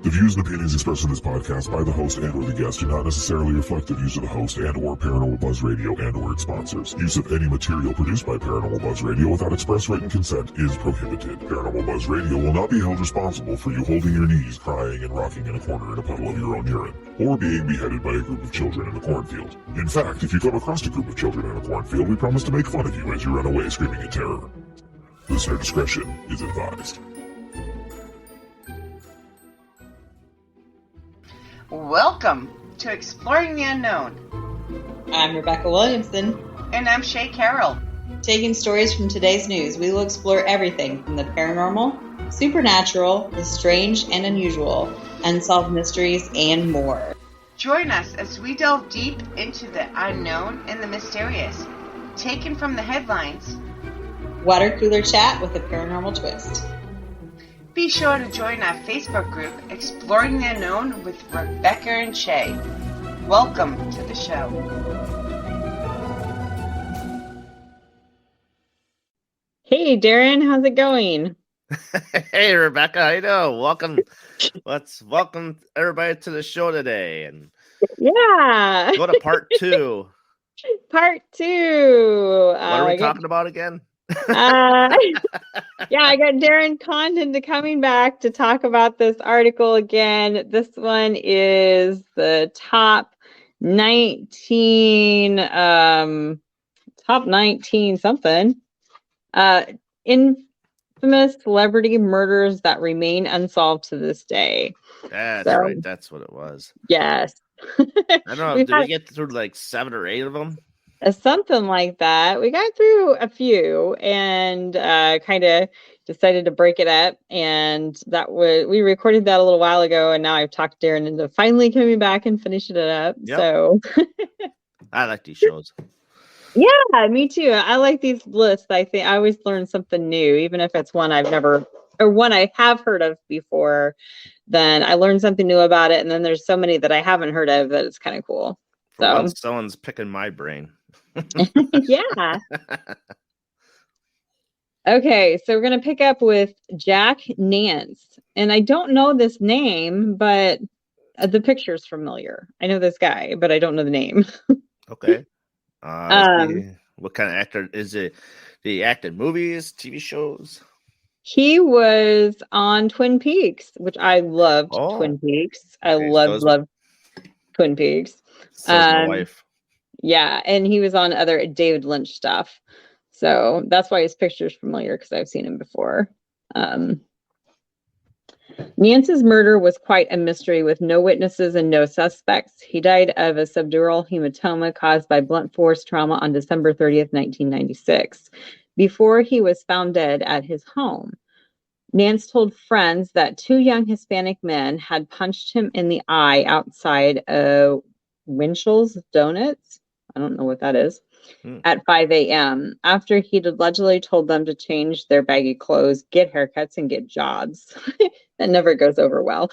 The views and opinions expressed in this podcast by the host and or the guest do not necessarily reflect the views of the host and or Paranormal Buzz Radio and or its sponsors. Use of any material produced by Paranormal Buzz Radio without express written consent is prohibited. Paranormal Buzz Radio will not be held responsible for you holding your knees, crying, and rocking in a corner in a puddle of your own urine, or being beheaded by a group of children in a cornfield. In fact, if you come across a group of children in a cornfield, we promise to make fun of you as you run away screaming in terror. Listener discretion is advised. Welcome to Exploring the Unknown. I'm Rebecca Williamson. And I'm Shay Carroll. Taking stories from today's news, we will explore everything from the paranormal, supernatural, the strange and unusual, unsolved mysteries, and more. Join us as we delve deep into the unknown and the mysterious, taken from the headlines. Water cooler chat with a paranormal twist. Be sure to join our Facebook group, Exploring the Unknown with Rebecca and Shay. Welcome to the show. Hey, Darin, how's it going? Hey, Rebecca, how you doing? Welcome. Welcome everybody to the show today, and yeah, go to part 2. Part 2. What are we talking about again? Yeah, I got Darin Condon coming back to talk about this article again. This one is the top 19 something infamous celebrity murders that remain unsolved to this day. That's right, that's what it was. Yes. I don't know, did we get through like 7 or 8 of them? Something like that. We got through a few and kind of decided to break it up. And we recorded that a little while ago. And now I've talked Darin into finally coming back and finishing it up. Yep. So I like these shows. Yeah, me too. I like these lists. I think I always learn something new, even if it's one one I have heard of before. Then I learn something new about it. And then there's so many that I haven't heard of that it's kind of cool. So someone's picking my brain. Yeah. Okay, so we're going to pick up with Jack Nance. And I don't know this name, but the picture's familiar. I know this guy, but I don't know the name. Okay. What kind of actor is it? Did he act in movies, TV shows? He was on Twin Peaks, which I loved. Twin Peaks. I loved Twin Peaks. So my wife. Yeah, and he was on other David Lynch stuff. So that's why his picture's familiar, because I've seen him before. Nance's murder was quite a mystery with no witnesses and no suspects. He died of a subdural hematoma caused by blunt force trauma on December 30th, 1996, before he was found dead at his home. Nance told friends that 2 young Hispanic men had punched him in the eye outside of Winchell's Donuts. I don't know what that is. At 5 a.m. after he'd allegedly told them to change their baggy clothes, get haircuts, and get jobs. That never goes over well.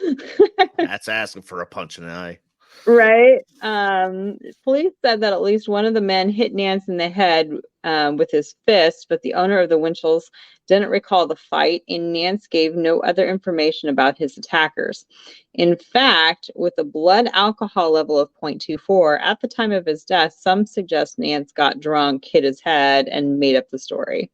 That's asking for a punch in the eye. Right. Police said that at least one of the men hit Nance in the head with his fist, but the owner of the Winchells didn't recall the fight, and Nance gave no other information about his attackers. In fact, with a blood alcohol level of 0.24 at the time of his death, some suggest Nance got drunk, hit his head, and made up the story.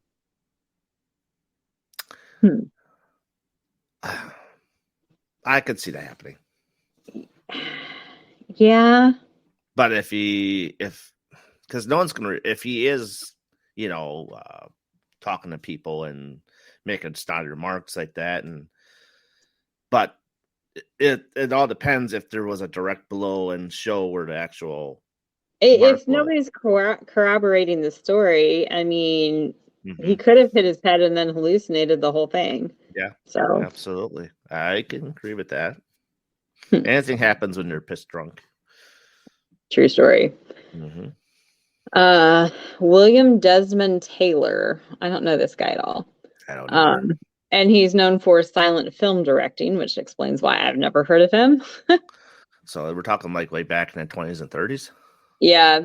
I could see that happening. Yeah. But because no one's going to, if he is, talking to people and making snotty remarks like that. But it all depends if there was a direct blow and show where the actual. If nobody's corroborating the story, I mean, he could have hit his head and then hallucinated the whole thing. Yeah. So absolutely. I can agree with that. Anything happens when you're pissed drunk. True story. William Desmond Taylor. I don't know this guy at all. I don't know. And he's known for silent film directing, which explains why I've never heard of him. So we're talking like way back in the 20s and 30s? Yeah.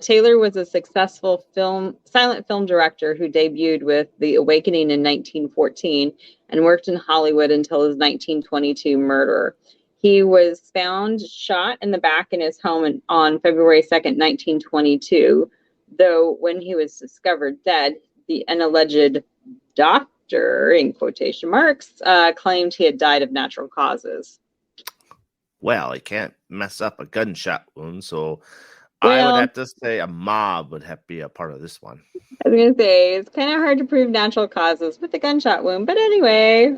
Taylor was a successful silent film director who debuted with The Awakening in 1914 and worked in Hollywood until his 1922 murder. He was found shot in the back in his home on February 2nd, 1922, though when he was discovered dead, the unalleged doctor, in quotation marks, claimed he had died of natural causes. Well, he can't mess up a gunshot wound, so I would have to say a mob would have to be a part of this one. I was going to say, it's kind of hard to prove natural causes with a gunshot wound. But anyway,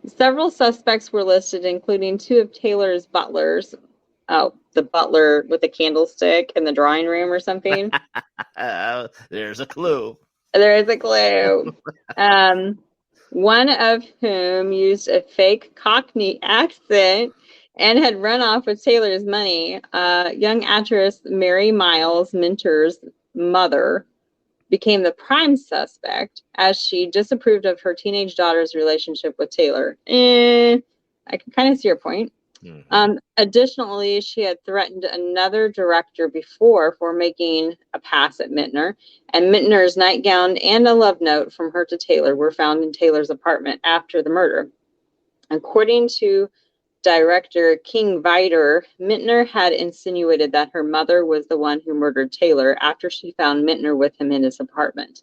several suspects were listed, including two of Taylor's butlers. Oh, the butler with a candlestick in the drawing room or something. There's a clue. There is a clue. One of whom used a fake Cockney accent and had run off with Taylor's money. Young actress Mary Miles Minter's mother became the prime suspect as she disapproved of her teenage daughter's relationship with Taylor. I can kind of see your point. Mm-hmm. Additionally, she had threatened another director before for making a pass at Mintner, and Mintner's nightgown and a love note from her to Taylor were found in Taylor's apartment after the murder. According to director King Vider, Mintner had insinuated that her mother was the one who murdered Taylor after she found Mintner with him in his apartment.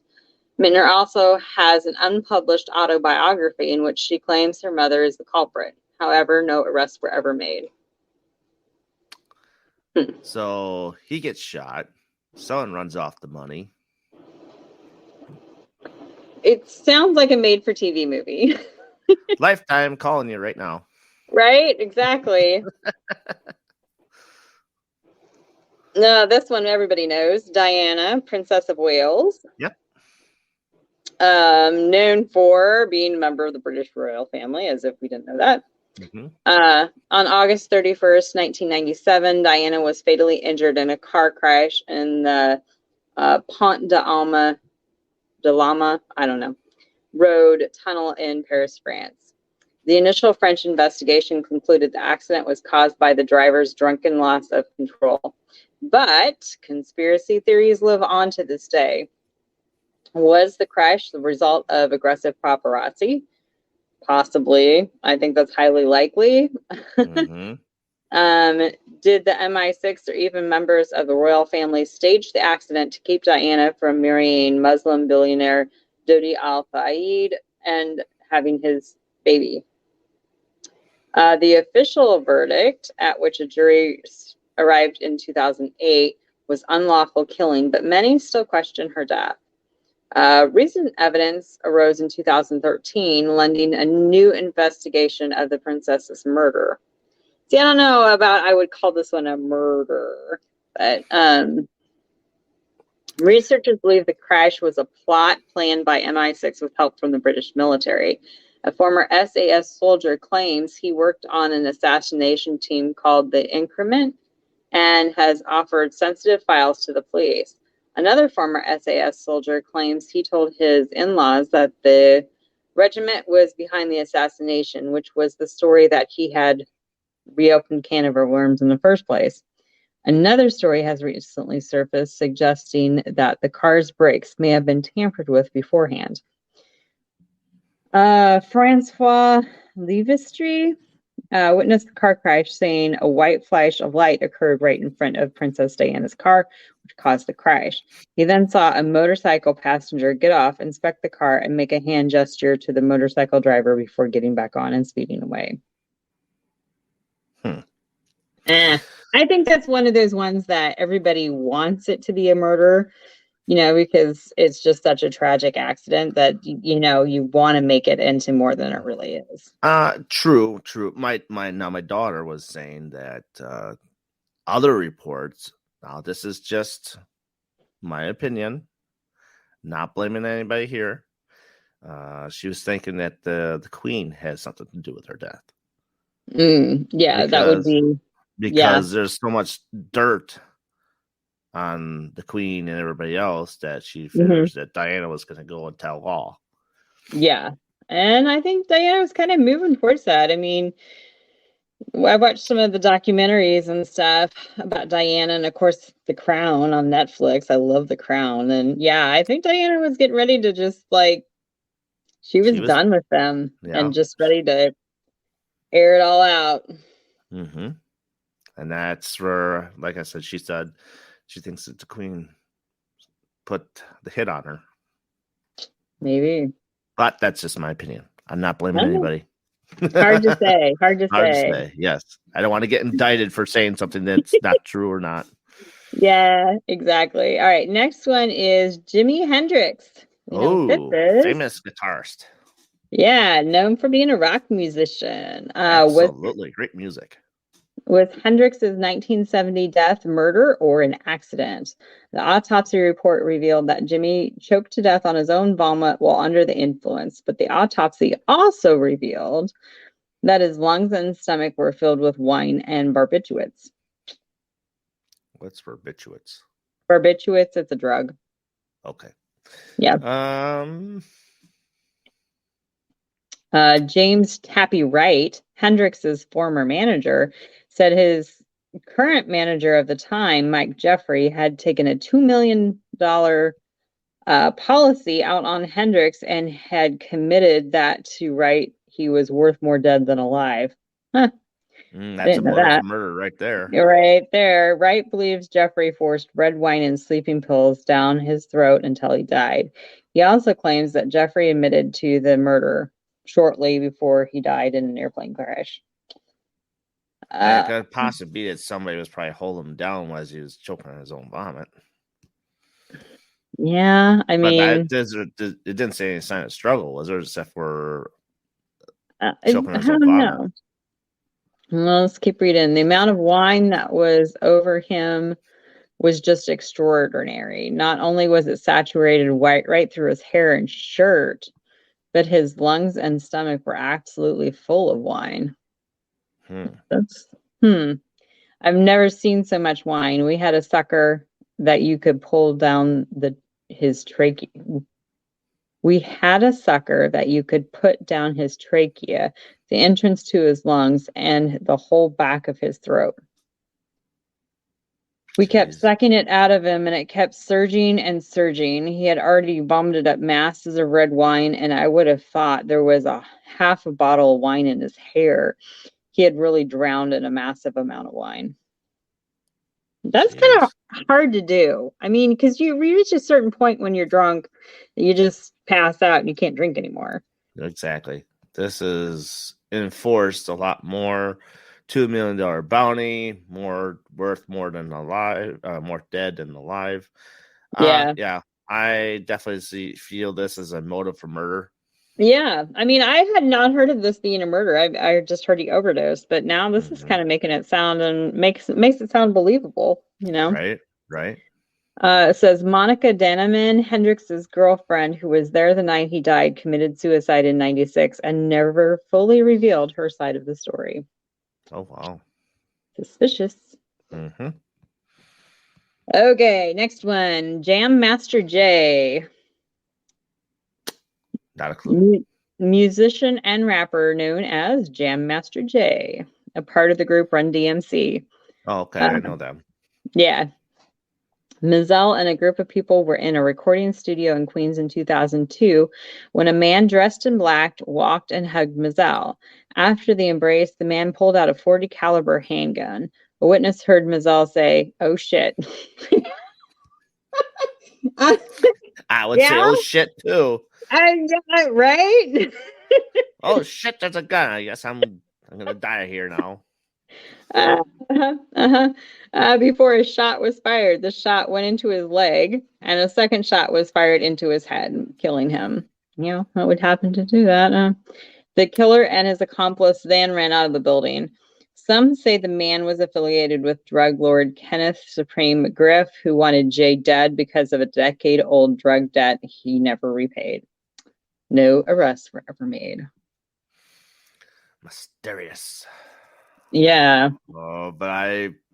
Mintner also has an unpublished autobiography in which she claims her mother is the culprit. However, no arrests were ever made. So he gets shot. Someone runs off the money. It sounds like a made-for-TV movie. Lifetime calling you right now. Right? Exactly. No, this one everybody knows. Diana, Princess of Wales. Yep. Known for being a member of the British royal family, as if we didn't know that. Mm-hmm. On August 31st, 1997, Diana was fatally injured in a car crash in the Pont de Lama, road tunnel in Paris, France. The initial French investigation concluded the accident was caused by the driver's drunken loss of control. But conspiracy theories live on to this day. Was the crash the result of aggressive paparazzi? Possibly. I think that's highly likely. Mm-hmm. Did the MI6 or even members of the royal family stage the accident to keep Diana from marrying Muslim billionaire Dodi Al-Fayed and having his baby? The official verdict, at which a jury arrived in 2008, was unlawful killing, but many still question her death. Recent evidence arose in 2013, lending a new investigation of the princess's murder. See, I don't know about, I would call this one a murder, but researchers believe the crash was a plot planned by MI6 with help from the British military. A former SAS soldier claims he worked on an assassination team called the Increment and has offered sensitive files to the police. Another former SAS soldier claims he told his in-laws that the regiment was behind the assassination, which was the story that he had reopened can of worms in the first place. Another story has recently surfaced suggesting that the car's brakes may have been tampered with beforehand. Francois Levistry witnessed the car crash, saying a white flash of light occurred right in front of Princess Diana's car, which caused the crash. He then saw a motorcycle passenger get off, inspect the car, and make a hand gesture to the motorcycle driver before getting back on and speeding away. I think that's one of those ones that everybody wants it to be a murder, because it's just such a tragic accident that, you want to make it into more than it really is. True. My daughter was saying that other reports, now this is just my opinion, not blaming anybody here. She was thinking that the Queen has something to do with her death. That would be. Because there's so much dirt on the Queen and everybody else that she figures that Diana was going to go and tell all. Yeah. And I think Diana was kind of moving towards that. I mean, I watched some of the documentaries and stuff about Diana, and of course, The Crown on Netflix. I love The Crown, and yeah, I think Diana was getting ready to just like she was She was, done with them yeah. and just ready to air it all out. Mm-hmm. And that's where, like I said, she said she thinks that the Queen put the hit on her. Maybe. But that's just my opinion. I'm not blaming Oh, anybody. hard to say. Hard to Hard to say. say. Yes. I don't want to get indicted for saying something that's not true or not. Yeah, exactly. All right, next one is Jimi Hendrix. You know what this Oh, is? famous guitarist. Yeah, known for being a rock musician. Absolutely. Great music. Was Hendrix's 1970 death murder or an accident? The autopsy report revealed that Jimmy choked to death on his own vomit while under the influence, but the autopsy also revealed that his lungs and stomach were filled with wine and barbiturates. What's barbiturates? Barbiturates, it's a drug. Okay. Yeah. James Happy Wright, Hendrix's former manager, said his current manager of the time, Mike Jeffrey, had taken a $2 million policy out on Hendrix and had committed that to Wright he was worth more dead than alive. Huh. That's a motive for murder right there. Right there. Wright believes Jeffrey forced red wine and sleeping pills down his throat until he died. He also claims that Jeffrey admitted to the murder shortly before he died in an airplane crash. It could possibly be that somebody was probably holding him down as he was choking on his own vomit. Yeah, I mean, it didn't say any sign of struggle, was there? Except for choking on his own vomit. Well, let's keep reading. The amount of wine that was over him was just extraordinary. Not only was it saturated white right through his hair and shirt, but his lungs and stomach were absolutely full of wine. I've never seen so much wine. We had a sucker that you could pull down his trachea. We had a sucker that you could put down his trachea, the entrance to his lungs, and the whole back of his throat. We kept sucking it out of him, and it kept surging and surging. He had already vomited up masses of red wine, and I would have thought there was a half a bottle of wine in his hair. He had really drowned in a massive amount of wine. That's kind of hard to do. I mean, because you reach a certain point when you're drunk, you just pass out and you can't drink anymore. Exactly. This is enforced a lot more. $2 million bounty, worth more than alive, more dead than alive. Yeah. I definitely feel this as a motive for murder. Yeah, I mean, I had not heard of this being a murder. I just heard he overdosed, but now this is kind of making it sound and makes it sound believable, you know? Right. It says Monica Danneman, Hendrix's girlfriend, who was there the night he died, committed suicide in '96 and never fully revealed her side of the story. Oh, wow. Suspicious. Okay, next one. Jam Master Jay. Not a clue. Musician and rapper known as Jam Master Jay, a part of the group Run DMC. Oh, okay. I know them. Yeah. Mizell and a group of people were in a recording studio in Queens in 2002 when a man dressed in black walked and hugged Mizell. After the embrace, the man pulled out a .40 caliber handgun. A witness heard Mizell say, "Oh shit." I would say, "Oh shit," too. Right? Oh shit, there's a gun. I guess I'm gonna die here now. Before a shot was fired, the shot went into his leg, and a second shot was fired into his head, killing him. You know, what would happen to do that? The killer and his accomplice then ran out of the building. Some say the man was affiliated with drug lord Kenneth Supreme McGriff, who wanted Jay dead because of a decade-old drug debt he never repaid. No arrests were ever made. Mysterious. Yeah. But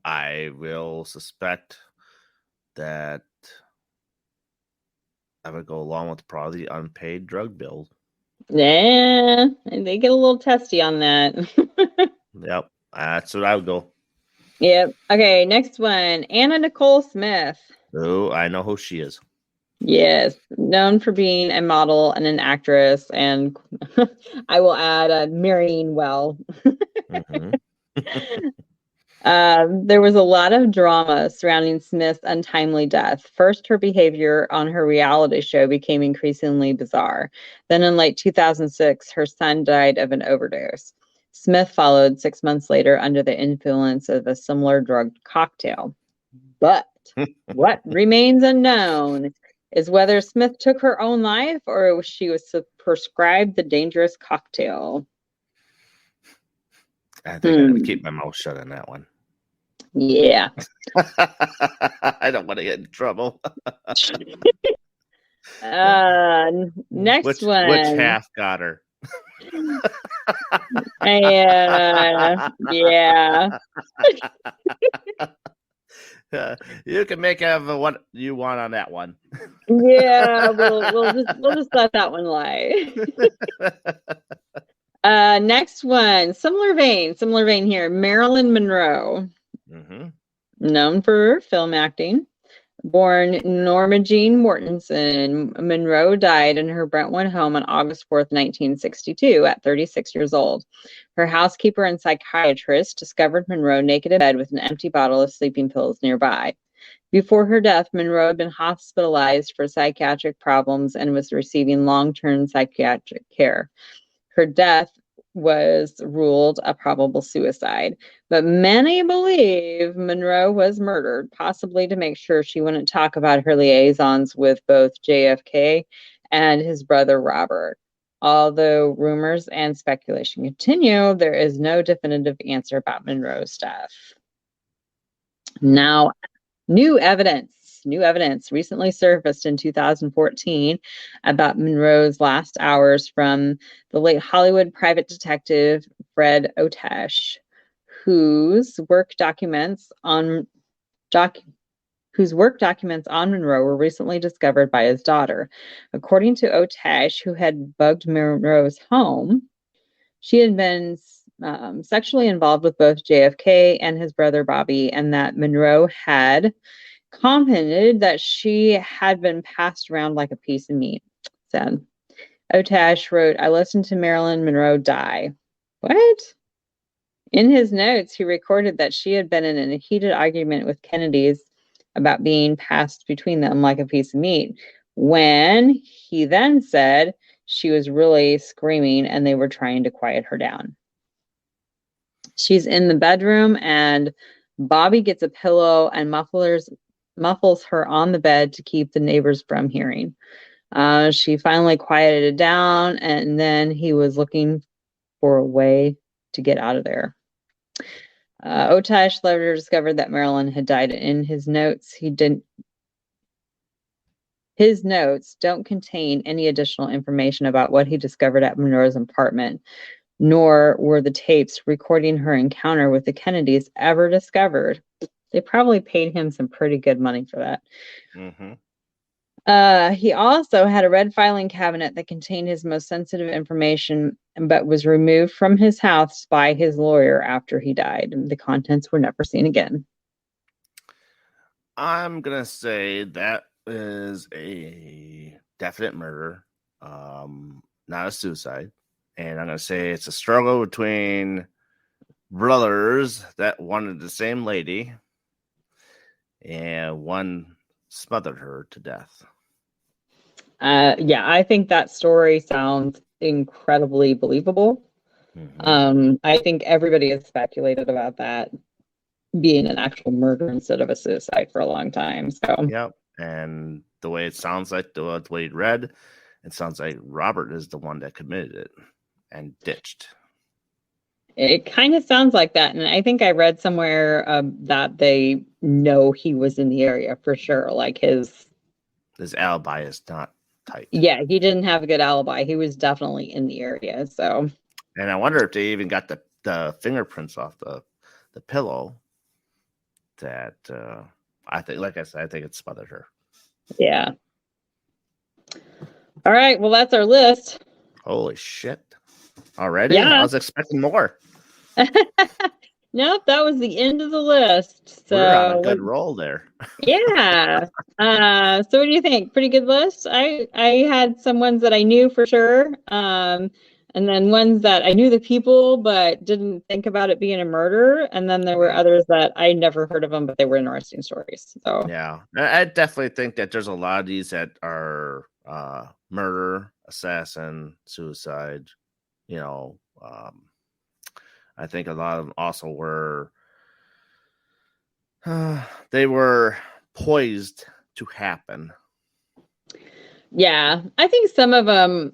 I will suspect that I would go along with probably the unpaid drug bill. Yeah, and they get a little testy on that. Yep. That's what I would go. Yep. Okay, next one. Anna Nicole Smith. Oh, I know who she is. Yes, known for being a model and an actress, and I will add marrying well. Mhm. There was a lot of drama surrounding Smith's untimely death. First, her behavior on her reality show became increasingly bizarre. Then, in late 2006, her son died of an overdose. Smith followed 6 months later under the influence of a similar drugged cocktail. But what remains unknown is whether Smith took her own life or she was prescribed the dangerous cocktail. I think I'm going to keep my mouth shut on that one. Yeah. I don't want to get in trouble. Next one. Which half got her? Yeah. You can make of what you want on that one. Yeah, we'll just let that one lie. Next one, similar vein here. Marilyn Monroe, known for film acting. Born Norma Jean Mortensen, Monroe died in her Brentwood home on August 4th, 1962, at 36 years old. Her housekeeper and psychiatrist discovered Monroe naked in bed with an empty bottle of sleeping pills nearby. Before her death, Monroe had been hospitalized for psychiatric problems and was receiving long-term psychiatric care. Her death was ruled a probable suicide, but many believe Monroe was murdered, possibly to make sure she wouldn't talk about her liaisons with both JFK and his brother Robert. Although rumors and speculation continue, there is no definitive answer about Monroe's death. Now, new evidence recently surfaced in 2014 about Monroe's last hours from the late Hollywood private detective Fred Otesh, whose work documents on Monroe were recently discovered by his daughter. According to Otesh, who had bugged Monroe's home, she had been sexually involved with both JFK and his brother Bobby, and that Monroe had commented that she had been passed around like a piece of meat. Sad. Otesh wrote, "I listened to Marilyn Monroe die." What? In his notes, he recorded that she had been in a heated argument with Kennedy's about being passed between them like a piece of meat, when he then said she was really screaming and they were trying to quiet her down. She's in the bedroom and Bobby gets a pillow and muffles her on the bed to keep the neighbors from hearing. She finally quieted it down, and then he was looking for a way to get out of there. Otesh later discovered that Marilyn had died. In his notes, his notes don't contain any additional information about what he discovered at Monroe's apartment, nor were the tapes recording her encounter with the Kennedys ever discovered. They probably paid him some pretty good money for that. He also had a red filing cabinet that contained his most sensitive information, but was removed from his house by his lawyer after he died. The contents were never seen again. I'm going to say that is a definite murder, not a suicide. And I'm going to say it's a struggle between brothers that wanted the same lady, and one smothered her to death. Yeah, I think that story sounds incredibly believable. I think everybody has speculated about that being an actual murder instead of a suicide for a long time. So yep. And the way it sounds like, the way it read, it sounds like Robert is the one that committed it and ditched. It kind of sounds like that. And I think I read somewhere that they know he was in the area for sure. Like his alibi is not tight. Yeah, he didn't have a good alibi. He was definitely in the area. So, and I wonder if they even got the fingerprints off the pillow. That I think, like I said, I think it smothered her. Yeah. All right. Well, that's our list. Holy shit! Already? Yeah. I was expecting more. Nope, that was the end of the list. We're on a So good roll there. yeah. So what do you think? Pretty good list. I had some ones that I knew for sure. And then ones that I knew the people but didn't think about it being a murder. And then there were others that I never heard of them, but they were interesting stories. So Yeah, I definitely think that there's a lot of these that are murder, assassin, suicide. You know, I think a lot of them also were they were poised to happen. yeah, I think some of them,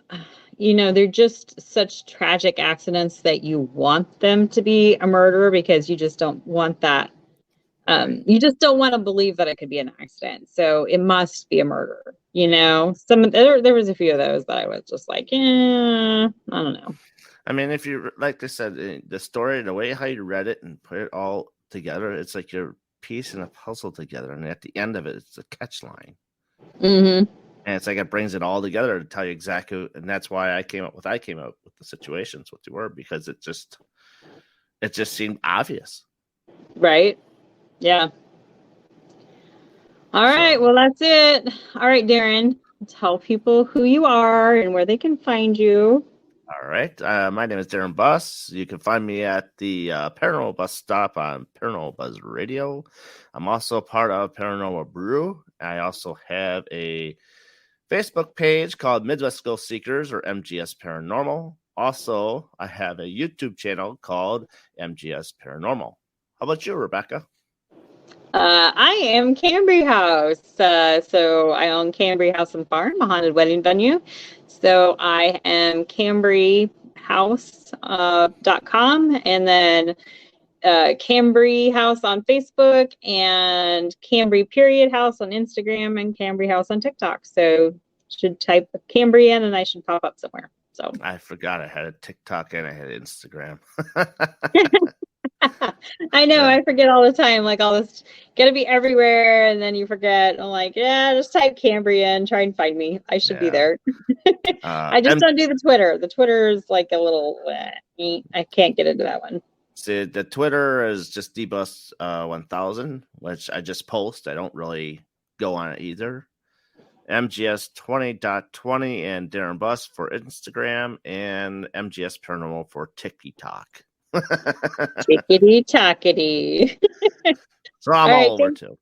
they're just such tragic accidents that you want them to be a murder because you just don't want that. You just don't want to believe that it could be an accident. So it must be a murder. There was a few of those that I was just like, yeah, I don't know. I mean, if you like I said, the story, the way how you read it and put it all together, it's like you're piecing a puzzle together, and at the end of it, it's a catch line. Mm-hmm. And it's like it brings it all together to tell you exactly, and that's why I came up with the situations what they were, because it just seemed obvious. Right. Yeah. All right. Well, that's it. All right, Darin, tell people who you are and where they can find you. All right. My name is Darin Buss. You can find me at the Paranormal Bus Stop on Paranormal Buzz Radio. I'm also part of Paranormal Brew. I also have a Facebook page called Midwest Ghost Seekers, or MGS Paranormal. Also, I have a YouTube channel called MGS Paranormal. How about you, Rebecca? I am Cambry House. So I own Cambry House and Farm, a haunted wedding venue. So I am CambryHouse.com, and then Cambry House on Facebook, and Cambry House on Instagram, and Cambry House on TikTok. So should type Cambry in and I should pop up somewhere. So I forgot I had a TikTok and I had Instagram. I know, I forget all the time, like all this gotta be everywhere, and then you forget. I'm like, yeah, just type Cambry in, try and find me. I should be there. I just don't do the Twitter. The Twitter is like a little I can't get into that one. See, the Twitter is just dbus 1000, which I just post. I don't really go on it either. MGS 20.20 and Darin Buss for Instagram, and MGS Paranormal for TikTok. Tickety tackety. So I'm all over too.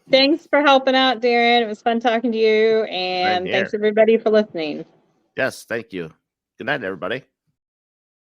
Thanks for helping out, Darin. It was fun talking to you, and thanks everybody for listening. Yes, thank you. Good night, everybody.